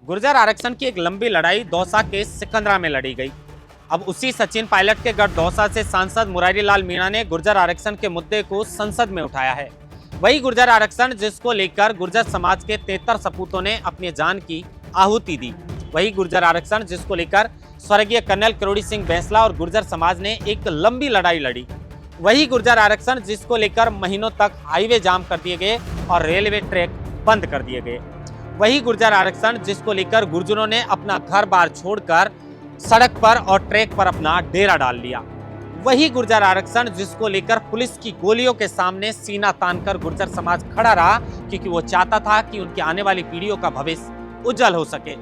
गुर्जर आरक्षण की एक लंबी लड़ाई दौसा के सिकंदरा में लड़ी गई। अब उसी सचिन पायलट के गढ़ दौसा से सांसद मुरारी लाल मीणा ने गुर्जर आरक्षण के मुद्दे को संसद में उठाया है। वही गुर्जर आरक्षण जिसको लेकर गुर्जर समाज के 73 सपूतों ने अपनी जान की आहुति दी। वही गुर्जर आरक्षण जिसको लेकर स्वर्गीय कर्नल किरोड़ी सिंह बैंसला और गुर्जर समाज ने एक लंबी लड़ाई लड़ी। वही गुर्जर आरक्षण जिसको लेकर महीनों तक हाईवे जाम कर दिए गए और रेलवे ट्रैक बंद कर दिए गए। वही गुर्जर आरक्षण जिसको लेकर गुर्जरों ने अपना घर बार छोड़कर सड़क पर और ट्रैक पर अपना डेरा डाल लिया। वही गुर्जर आरक्षण जिसको लेकर पुलिस की गोलियों के सामने सीना तानकर गुर्जर समाज खड़ा रहा, क्योंकि वो चाहता था कि उनकी आने वाली पीढ़ियों का भविष्य उज्जवल हो सके।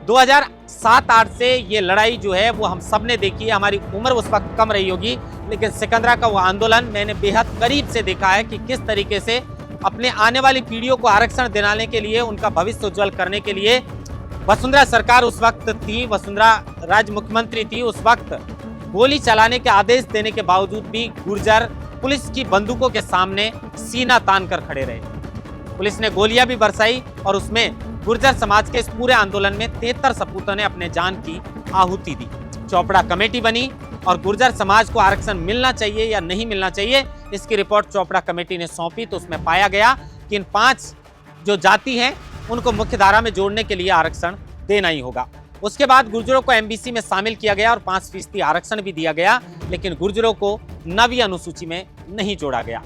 2007-8 से ये लड़ाई जो है वो हम सब ने देखी है। हमारी उम्र उस वक्त कम रही होगी, लेकिन सिकंदरा का वो आंदोलन मैंने बेहद करीब से देखा है कि किस तरीके से अपने आने वाली पीढ़ियों को आरक्षण दिलाने के लिए, उनका भविष्य उज्जवल करने के लिए वसुंधरा सरकार उस वक्त थी, वसुंधरा राज्य मुख्यमंत्री थी। उस वक्त गोली चलाने के आदेश देने के बावजूद भी गुर्जर पुलिस की बंदूकों के सामने सीना तान कर खड़े रहे। पुलिस ने गोलियां भी बरसाई और उसमें गुर्जर समाज के इस पूरे आंदोलन में 73 सपूतों ने अपने जान की आहुति दी। चोपड़ा कमेटी बनी और गुर्जर समाज को आरक्षण मिलना चाहिए या नहीं मिलना चाहिए, इसकी रिपोर्ट चोपड़ा कमेटी ने सौंपी। तो उसमें पाया गया कि इन 5 जो जाति हैं उनको मुख्य धारा में जोड़ने के लिए आरक्षण देना ही होगा। उसके बाद गुर्जरों को एमबीसी में शामिल किया गया और 5% आरक्षण भी दिया गया, लेकिन गुर्जरों को 9वीं अनुसूची में नहीं जोड़ा गया।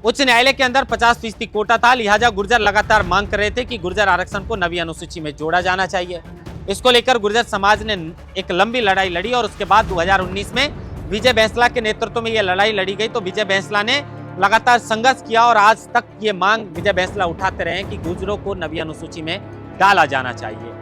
उच्च न्यायालय के अंदर 50% कोटा था, लिहाजा गुर्जर लगातार मांग कर रहे थे कि गुर्जर आरक्षण को 9वीं अनुसूची में जोड़ा जाना चाहिए। इसको लेकर गुर्जर समाज ने एक लंबी लड़ाई लड़ी और उसके बाद 2019 में विजय बैंसला के नेतृत्व में यह लड़ाई लड़ी गई। तो विजय बैंसला ने लगातार संघर्ष किया और आज तक ये मांग विजय बैंसला उठाते रहे कि गुर्जरों को 9वीं अनुसूची में डाला जाना चाहिए।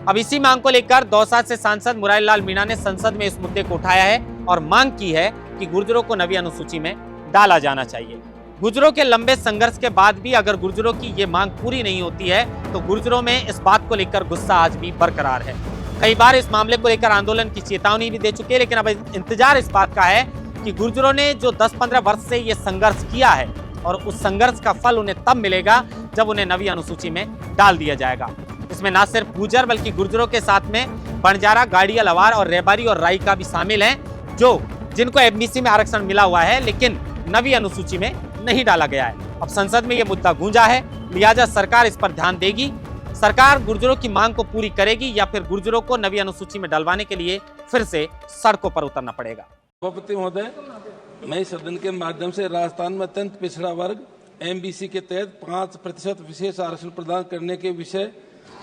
अब इसी मांग को लेकर दौसा से सांसद मुरारी लाल मीणा ने संसद में इस मुद्दे को उठाया है और मांग की है कि गुर्जरों को 9वीं अनुसूची में डाला जाना चाहिए। गुर्जरों के लंबे संघर्ष के बाद भी अगर गुर्जरों की ये मांग पूरी नहीं होती है तो गुर्जरों में इस बात को लेकर गुस्सा आज भी बरकरार है। कई बार इस मामले को लेकर आंदोलन की चेतावनी भी दे चुके हैं, लेकिन अब इंतजार इस बात का है कि गुर्जरों ने जो 10-15 वर्ष से ये संघर्ष किया है और उस संघर्ष का फल उन्हें तब मिलेगा जब उन्हें 9वीं अनुसूची में डाल दिया जाएगा। इसमें न सिर्फ गुर्जर बल्कि गुर्जरों के साथ में बंजारा, गाड़िया, लवार और रेबारी और राई का भी शामिल है, जिनको एमबीसी में आरक्षण मिला हुआ है लेकिन 9वीं अनुसूची में नहीं डाला गया है। अब संसद में यह मुद्दा गूंजा है, लिहाजा सरकार इस पर ध्यान देगी। सरकार गुर्जरों की मांग को पूरी करेगी या फिर गुर्जरों को 9वीं अनुसूची में डलवाने के लिए फिर से सड़कों पर उतरना पड़ेगा। सभापति महोदय, मैं सदन के माध्यम से राजस्थान में अत्यंत पिछड़ा वर्ग एमबीसी के तहत 5% विशेष आरक्षण प्रदान करने के विषय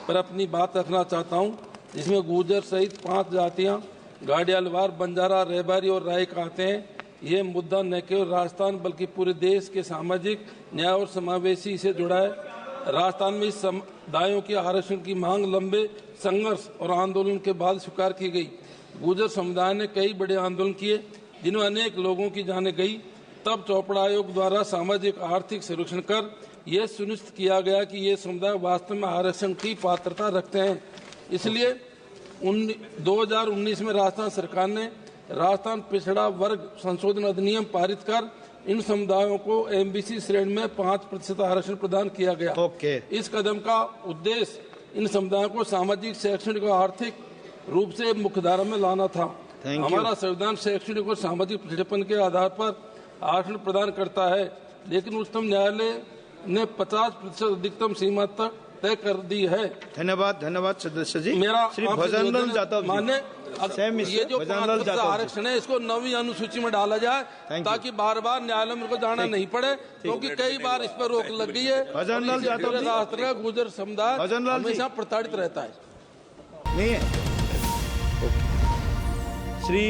पर अपनी बात रखना चाहता हूं, जिसमें गुर्जर सहित 5 जातियां गाड़िया, लवार, बंजारा, रेबारी और राय का आते हैं। ये मुद्दा न केवल राजस्थान बल्कि पूरे देश के सामाजिक न्याय और समावेशी से जुड़ा है। राजस्थान में इस समुदायों की आरक्षण की मांग लंबे संघर्ष और आंदोलन के बाद स्वीकार की गई। गुर्जर समुदाय ने कई बड़े आंदोलन किए जिनमें अनेक लोगों की जानें गई। तब चोपड़ा आयोग द्वारा सामाजिक आर्थिक सर्वेक्षण कर यह सुनिश्चित किया गया कि ये समुदाय वास्तव में आरक्षण की पात्रता रखते हैं। इसलिए 2019 में राजस्थान सरकार ने राजस्थान पिछड़ा वर्ग संशोधन अधिनियम पारित कर इन समुदायों को एमबीसी श्रेणी में 5% आरक्षण प्रदान किया गया। इस कदम का उद्देश्य इन समुदायों को सामाजिक, शैक्षणिक और आर्थिक रूप से मुख्यधारा में लाना था। हमारा संविधान शैक्षणिक और सामाजिक पिछड़ेपन के आधार पर आरक्षण प्रदान करता है, लेकिन उच्चतम न्यायालय ने 50% अधिकतम सीमा तक तय कर दी है। धन्यवाद सदस्य जी। मेरा श्री भजनलाल जाटव माने ये जो 5% आरक्षण है इसको 9वीं अनुसूची में डाला जाए ताकि बार बार न्यायालय में जाना नहीं पड़े, क्योंकि कई बार इस पर रोक लग गई है। भजनलाल जाटव राष्ट्र गुर्जर समुदाय हमेशा प्रताड़ित रहता है। नहीं है श्री